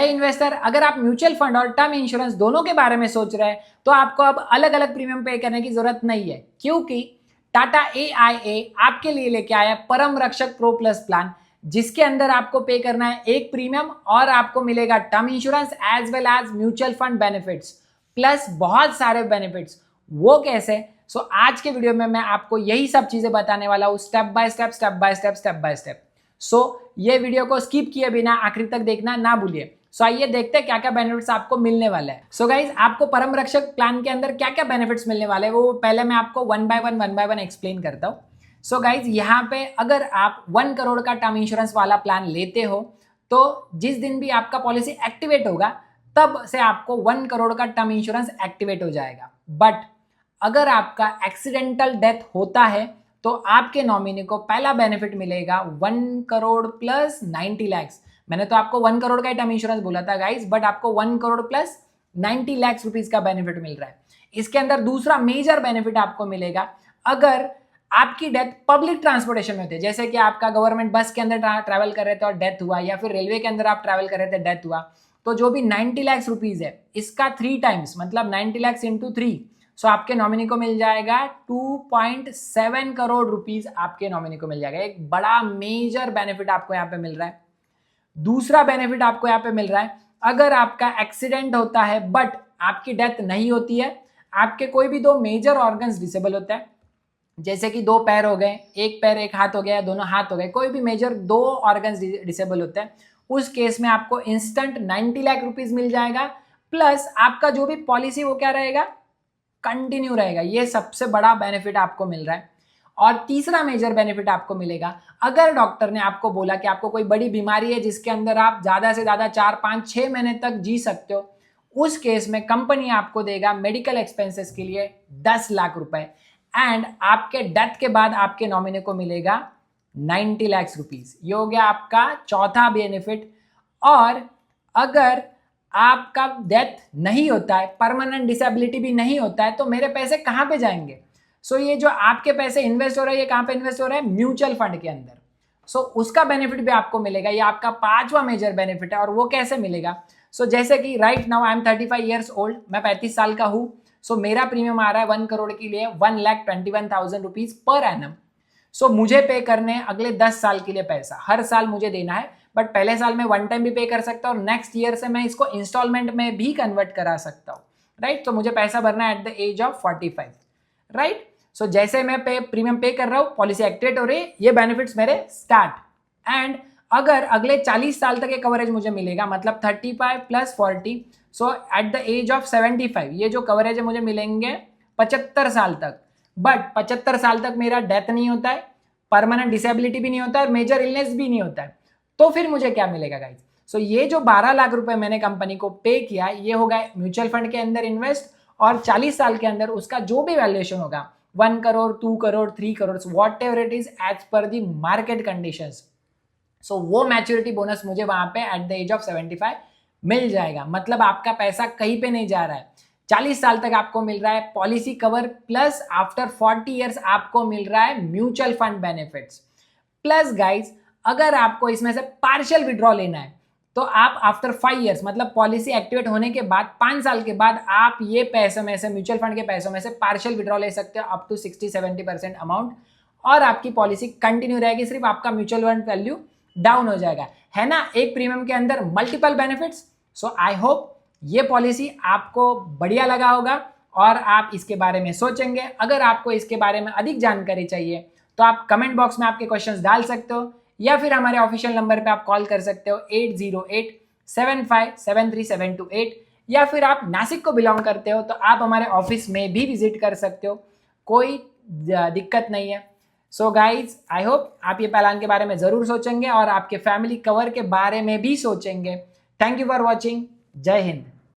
है इन्वेस्टर, अगर आप म्यूचुअल फंड और टर्म इंश्योरेंस दोनों के बारे में सोच रहे हैं तो आपको अब अलग अलग प्रीमियम पे करने की जरूरत नहीं है, क्योंकि टाटा AIA आपके लिए लेके आया परम रक्षक प्रो प्लस प्लान, जिसके अंदर आपको पे करना है एक प्रीमियम और आपको मिलेगा term insurance as well as mutual fund benefits plus बहुत सारे बेनिफिट्स। वो कैसे? सो आज के वीडियो में मैं आपको यही सब चीजें बताने वाला हूं, step by step step by step step by step. So ये वीडियो को स्किप किए बिना आखिर तक देखना ना भूलिए। सो आइए देखते हैं क्या क्या बेनिफिट्स आपको मिलने वाले हैं। सो गाइज, आपको परम रक्षक प्लान के अंदर क्या क्या बेनिफिट्स मिलने वाले हैं वो पहले मैं आपको वन बाय वन एक्सप्लेन करता हूँ। सो गाइज, यहाँ पे अगर आप 1 करोड़ का टर्म इंश्योरेंस वाला प्लान लेते हो तो जिस दिन भी आपका पॉलिसी एक्टिवेट होगा तब से आपको 1 करोड़ का टर्म इंश्योरेंस एक्टिवेट हो जाएगा। बट अगर आपका एक्सीडेंटल डेथ होता है तो आपके नॉमिनी को पहला बेनिफिट मिलेगा 1 करोड़ प्लस 90 लैक्स। मैंने तो आपको 1 करोड़ का टर्म इंश्योरेंस बोला था गाइस, बट आपको 1 करोड़ प्लस 90 लैक्स रुपीज का बेनिफिट मिल रहा है। इसके अंदर दूसरा मेजर बेनिफिट आपको मिलेगा अगर आपकी डेथ पब्लिक ट्रांसपोर्टेशन में होती है, जैसे कि आपका गवर्नमेंट बस के अंदर ट्रैवल कर रहे थे और डेथ हुआ, या फिर रेलवे के अंदर आप ट्रैवल कर रहे थे डेथ हुआ, तो जो भी 90 लैक्स रुपीज है इसका 3 टाइम्स मतलब 90 लैक्स इंटू 3, सो आपके नॉमिनी को मिल जाएगा 2.7 करोड़ रुपीज आपके नॉमिनी को मिल जाएगा। एक बड़ा मेजर बेनिफिट आपको यहाँ पे मिल रहा है। दूसरा बेनिफिट आपको यहाँ पे मिल रहा है, अगर आपका एक्सीडेंट होता है बट आपकी डेथ नहीं होती है, आपके कोई भी 2 मेजर ऑर्गन्स डिसेबल होता है, जैसे कि 2 पैर हो गए, एक पैर एक हाथ हो गया, दोनों हाथ हो गए, कोई भी मेजर 2 ऑर्गन्स डिसेबल होते हैं, उस केस में आपको इंस्टेंट 90 लाख रुपीज मिल जाएगा। प्लस आपका जो भी पॉलिसी वो क्या रहेगा, कंटिन्यू रहेगा। ये सबसे बड़ा बेनिफिट आपको मिल रहा है। और तीसरा मेजर बेनिफिट आपको मिलेगा, अगर डॉक्टर ने आपको बोला कि आपको कोई बड़ी बीमारी है जिसके अंदर आप ज्यादा से ज्यादा 4, 5, 6 महीने तक जी सकते हो, उस केस में कंपनी आपको देगा मेडिकल एक्सपेंसेस के लिए 10 लाख रुपए एंड आपके डेथ के बाद आपके नॉमिनी को मिलेगा 90 लाख रुपीज। ये हो गया आपका चौथा बेनिफिट। और अगर आपका डेथ नहीं होता है, परमानेंट डिसेबिलिटी भी नहीं होता है, तो मेरे पैसे कहां पे जाएंगे? सो ये जो आपके पैसे इन्वेस्ट हो रहे हैं ये कहां पे इन्वेस्ट हो रहे हैं? म्यूचुअल फंड के अंदर। सो उसका बेनिफिट भी आपको मिलेगा। ये आपका 5वां मेजर बेनिफिट है। और वो कैसे मिलेगा? सो जैसे कि right now I am 35 years old, मैं 35 साल का हूं। सो मेरा प्रीमियम आ रहा है 1 करोड़ के लिए 1,21,000 रुपीज पर एनम। सो मुझे पे करने अगले 10 साल के लिए पैसा हर साल मुझे देना है, बट पहले साल में 1 टाइम भी पे कर सकता हूँ और नेक्स्ट ईयर से मैं इसको इंस्टॉलमेंट में भी कन्वर्ट करा सकता हूँ, राइट। तो मुझे पैसा भरना है at the age of 45, right. So जैसे मैं प्रीमियम पे कर रहा हूँ, पॉलिसी एक्टिवेट हो रही है, ये बेनिफिट्स मेरे स्टार्ट। एंड अगर अगले 40 साल तक ये कवरेज मुझे मिलेगा, मतलब 35 plus 40, so at the age of 75 ये जो कवरेज है मुझे मिलेंगे 75 साल तक। बट 75 साल तक मेरा डेथ नहीं होता है, परमानेंट डिसेबिलिटी भी नहीं होता है और मेजर इलनेस भी नहीं होता है, तो फिर मुझे क्या मिलेगा गाइस? सो ये जो 12 लाख रुपए मैंने कंपनी को पे किया, ये होगा म्यूचुअल फंड के अंदर इन्वेस्ट, और 40 साल के अंदर उसका जो भी वैल्यूएशन होगा 1 crore 2 crore 3 crore whatever it is as per the market conditions, सो वो मैच्योरिटी बोनस मुझे वहां पे एट द एज ऑफ 75 मिल जाएगा। मतलब आपका पैसा कहीं पे नहीं जा रहा है, 40 साल तक आपको मिल रहा है policy cover, plus after 40 years आपको मिल रहा है mutual fund benefits. Plus guys, अगर आपको इसमें से पार्शियल विड्रॉ लेना है तो आप आफ्टर 5 ईयर्स मतलब पॉलिसी एक्टिवेट होने के बाद 5 साल के बाद आप ये पैसों में से, म्यूचुअल फंड के पैसों में से पार्शियल विड्रॉ ले सकते हो अप टू 60-70% अमाउंट, और आपकी पॉलिसी कंटिन्यू रहेगी, सिर्फ आपका म्यूचुअल फंड वैल्यू डाउन हो जाएगा। है ना, एक प्रीमियम के अंदर multiple benefits. So I hope ये पॉलिसी आपको बढ़िया लगा होगा और आप इसके बारे में सोचेंगे। अगर आपको इसके बारे में अधिक जानकारी चाहिए तो आप कमेंट बॉक्स में आपके क्वेश्चंस डाल सकते हो, या फिर हमारे ऑफिशियल नंबर पे आप कॉल कर सकते हो 8087573728, या फिर आप नासिक को बिलोंग करते हो तो आप हमारे ऑफिस में भी विजिट कर सकते हो, कोई दिक्कत नहीं है। सो गाइज, आई होप आप ये प्लान के बारे में जरूर सोचेंगे और आपके फैमिली कवर के बारे में भी सोचेंगे। Thank you for watching. जय हिंद।